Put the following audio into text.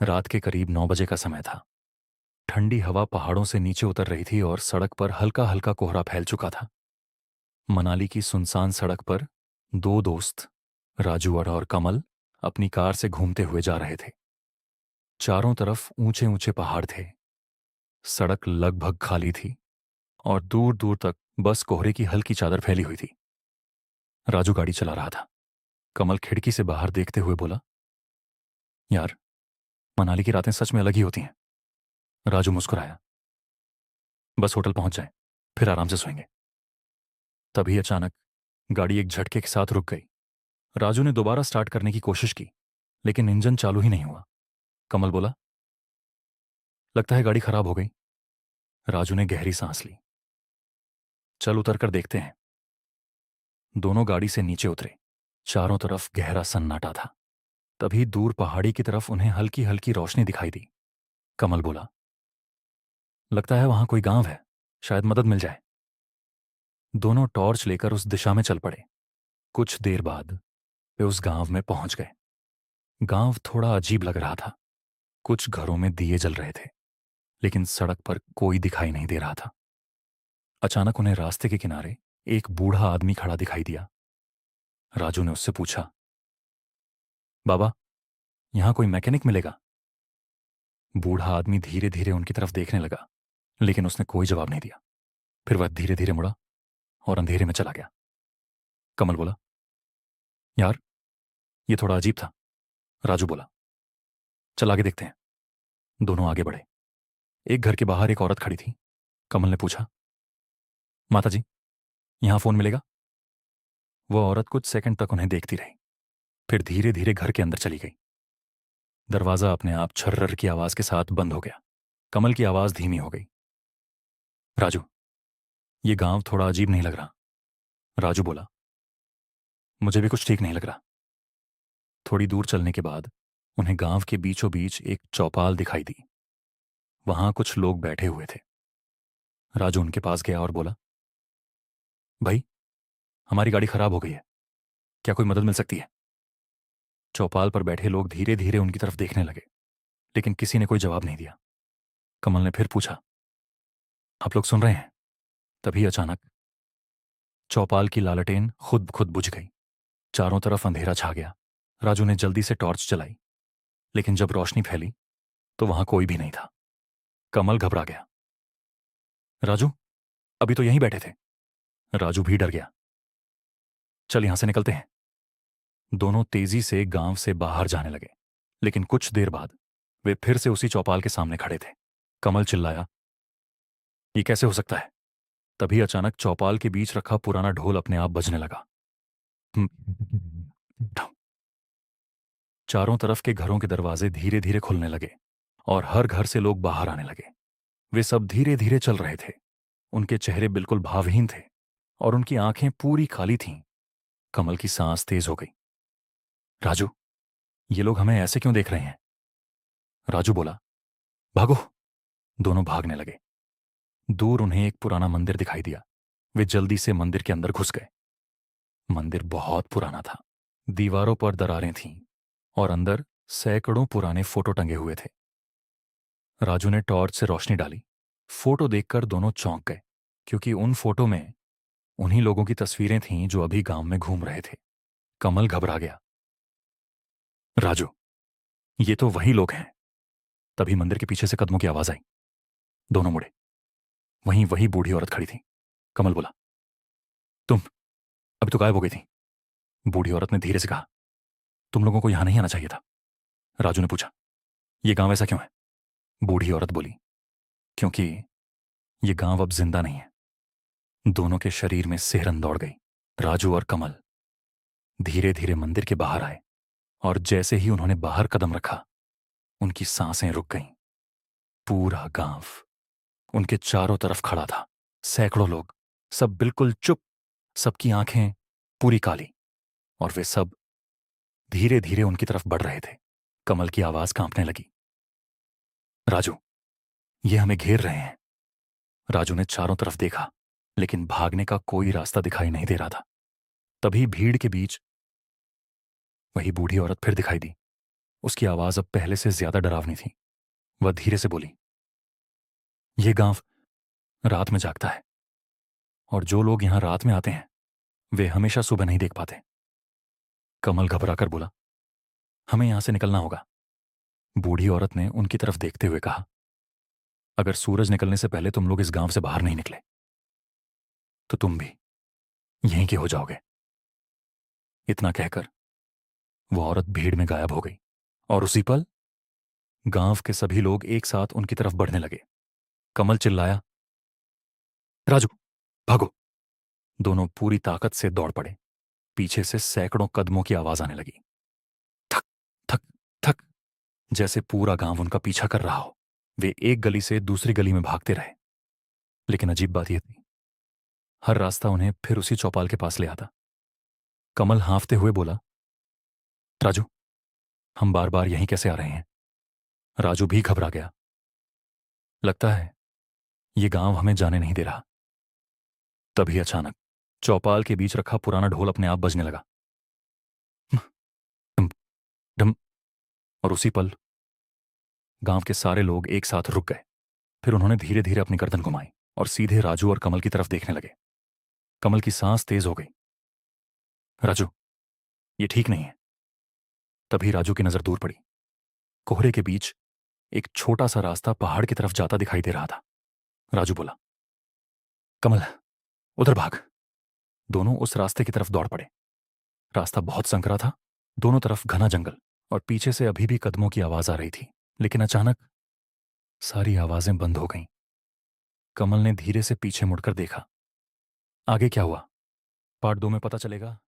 रात के करीब 9 बजे का समय था। ठंडी हवा पहाड़ों से नीचे उतर रही थी और सड़क पर हल्का हल्का कोहरा फैल चुका था। मनाली की सुनसान सड़क पर दो दोस्त, राजू और कमल, अपनी कार से घूमते हुए जा रहे थे। चारों तरफ ऊंचे ऊंचे पहाड़ थे। सड़क लगभग खाली थी और दूर दूर तक बस कोहरे की हल्की चादर फैली हुई थी। राजू गाड़ी चला रहा था। कमल खिड़की से बाहर देखते हुए बोला, यार, मनाली की रातें सच में अलग ही होती हैं। राजू मुस्कुराया। बस होटल पहुंच जाए, फिर आराम से सोएंगे। तभी अचानक गाड़ी एक झटके के साथ रुक गई। राजू ने दोबारा स्टार्ट करने की कोशिश की, लेकिन इंजन चालू ही नहीं हुआ। कमल बोला, लगता है गाड़ी खराब हो गई। राजू ने गहरी सांस ली। चल उतर कर देखते हैं। दोनों गाड़ी से नीचे उतरे। चारों तरफ गहरा सन्नाटा था। तभी दूर पहाड़ी की तरफ उन्हें हल्की हल्की रोशनी दिखाई दी। कमल बोला, लगता है वहां कोई गांव है, शायद मदद मिल जाए। दोनों टॉर्च लेकर उस दिशा में चल पड़े। कुछ देर बाद वे उस गांव में पहुंच गए। गांव थोड़ा अजीब लग रहा था। कुछ घरों में दिए जल रहे थे, लेकिन सड़क पर कोई दिखाई नहीं दे रहा था। अचानक उन्हें रास्ते के किनारे एक बूढ़ा आदमी खड़ा दिखाई दिया। राजू ने उससे पूछा, बाबा, यहां कोई मैकेनिक मिलेगा? बूढ़ा आदमी धीरे धीरे उनकी तरफ देखने लगा, लेकिन उसने कोई जवाब नहीं दिया। फिर वह धीरे धीरे मुड़ा और अंधेरे में चला गया। कमल बोला, यार, ये थोड़ा अजीब था। राजू बोला, चल आगे देखते हैं। दोनों आगे बढ़े। एक घर के बाहर एक औरत खड़ी थी। कमल ने पूछा, माता जी, यहां फोन मिलेगा? वह औरत कुछ सेकंड तक उन्हें देखती रही, फिर धीरे धीरे घर के अंदर चली गई। दरवाजा अपने आप छर्रर की आवाज के साथ बंद हो गया। कमल की आवाज धीमी हो गई, राजू, ये गांव थोड़ा अजीब नहीं लग रहा? राजू बोला, मुझे भी कुछ ठीक नहीं लग रहा। थोड़ी दूर चलने के बाद उन्हें गांव के बीचों बीच एक चौपाल दिखाई दी। वहां कुछ लोग बैठे हुए थे। राजू उनके पास गया और बोला, भाई, हमारी गाड़ी खराब हो गई है, क्या कोई मदद मिल सकती है? चौपाल पर बैठे लोग धीरे धीरे उनकी तरफ देखने लगे, लेकिन किसी ने कोई जवाब नहीं दिया। कमल ने फिर पूछा, आप लोग सुन रहे हैं? तभी अचानक चौपाल की लालटेन खुद खुद बुझ गई। चारों तरफ अंधेरा छा गया। राजू ने जल्दी से टॉर्च चलाई, लेकिन जब रोशनी फैली तो वहां कोई भी नहीं था। कमल घबरा गया। राजू, अभी तो यहीं बैठे थे। राजू भी डर गया। चल यहां से निकलते हैं। दोनों तेजी से गांव से बाहर जाने लगे, लेकिन कुछ देर बाद वे फिर से उसी चौपाल के सामने खड़े थे। कमल चिल्लाया, ये कैसे हो सकता है? तभी अचानक चौपाल के बीच रखा पुराना ढोल अपने आप बजने लगा। चारों तरफ के घरों के दरवाजे धीरे धीरे खुलने लगे और हर घर से लोग बाहर आने लगे। वे सब धीरे धीरे चल रहे थे। उनके चेहरे बिल्कुल भावहीन थे और उनकी आंखें पूरी खाली थीं। कमल की सांस तेज हो गई। राजू, ये लोग हमें ऐसे क्यों देख रहे हैं? राजू बोला, भागो। दोनों भागने लगे। दूर उन्हें एक पुराना मंदिर दिखाई दिया। वे जल्दी से मंदिर के अंदर घुस गए। मंदिर बहुत पुराना था। दीवारों पर दरारें थीं और अंदर सैकड़ों पुराने फोटो टंगे हुए थे। राजू ने टॉर्च से रोशनी डाली। फोटो देखकर दोनों चौंक गए, क्योंकि उन फोटो में उन्हीं लोगों की तस्वीरें थीं जो अभी गांव में घूम रहे थे। कमल घबरा गया। राजू, ये तो वही लोग हैं। तभी मंदिर के पीछे से कदमों की आवाज आई। दोनों मुड़े। वहीं वही बूढ़ी औरत खड़ी थी। कमल बोला, तुम अभी तो गायब हो गई थी। बूढ़ी औरत ने धीरे से कहा, तुम लोगों को यहां नहीं आना चाहिए था। राजू ने पूछा, ये गांव ऐसा क्यों है? बूढ़ी औरत बोली, क्योंकि ये गांव अब जिंदा नहीं है। दोनों के शरीर में सिहरन दौड़ गई। राजू और कमल धीरे धीरे मंदिर के बाहर आए और जैसे ही उन्होंने बाहर कदम रखा, उनकी सांसें रुक गईं। पूरा गांव उनके चारों तरफ खड़ा था। सैकड़ों लोग, सब बिल्कुल चुप, सबकी आंखें पूरी काली, और वे सब धीरे धीरे उनकी तरफ बढ़ रहे थे। कमल की आवाज कांपने लगी, राजू, ये हमें घेर रहे हैं। राजू ने चारों तरफ देखा, लेकिन भागने का कोई रास्ता दिखाई नहीं दे रहा था। तभी भीड़ के बीच वही बूढ़ी औरत फिर दिखाई दी। उसकी आवाज अब पहले से ज्यादा डरावनी थी। वह धीरे से बोली, यह गांव रात में जागता है, और जो लोग यहां रात में आते हैं वे हमेशा सुबह नहीं देख पाते। कमल घबराकर बोला, हमें यहां से निकलना होगा। बूढ़ी औरत ने उनकी तरफ देखते हुए कहा, अगर सूरज निकलने से पहले तुम लोग इस गांव से बाहर नहीं निकले तो तुम भी यहीं के हो जाओगे। इतना कहकर वह औरत भीड़ में गायब हो गई, और उसी पल गांव के सभी लोग एक साथ उनकी तरफ बढ़ने लगे। कमल चिल्लाया, राजू, भागो। दोनों पूरी ताकत से दौड़ पड़े। पीछे से सैकड़ों कदमों की आवाज आने लगी, थक थक थक, जैसे पूरा गांव उनका पीछा कर रहा हो। वे एक गली से दूसरी गली में भागते रहे, लेकिन अजीब बात यह थी, हर रास्ता उन्हें फिर उसी चौपाल के पास ले आता। कमल हांफते हुए बोला, राजू, हम बार बार यहीं कैसे आ रहे हैं? राजू भी घबरा गया। लगता है ये गांव हमें जाने नहीं दे रहा। तभी अचानक चौपाल के बीच रखा पुराना ढोल अपने आप बजने लगा, डम डम। और उसी पल गांव के सारे लोग एक साथ रुक गए। फिर उन्होंने धीरे धीरे अपनी गर्दन घुमाई और सीधे राजू और कमल की तरफ देखने लगे। कमल की सांस तेज हो गई। राजू, ये ठीक नहीं है। तभी राजू की नजर दूर पड़ी। कोहरे के बीच एक छोटा सा रास्ता पहाड़ की तरफ जाता दिखाई दे रहा था। राजू बोला, कमल, उधर भाग। दोनों उस रास्ते की तरफ दौड़ पड़े। रास्ता बहुत संकरा था, दोनों तरफ घना जंगल, और पीछे से अभी भी कदमों की आवाज आ रही थी। लेकिन अचानक सारी आवाजें बंद हो गईं। कमल ने धीरे से पीछे मुड़कर देखा। आगे क्या हुआ, पार्ट 2 में पता चलेगा।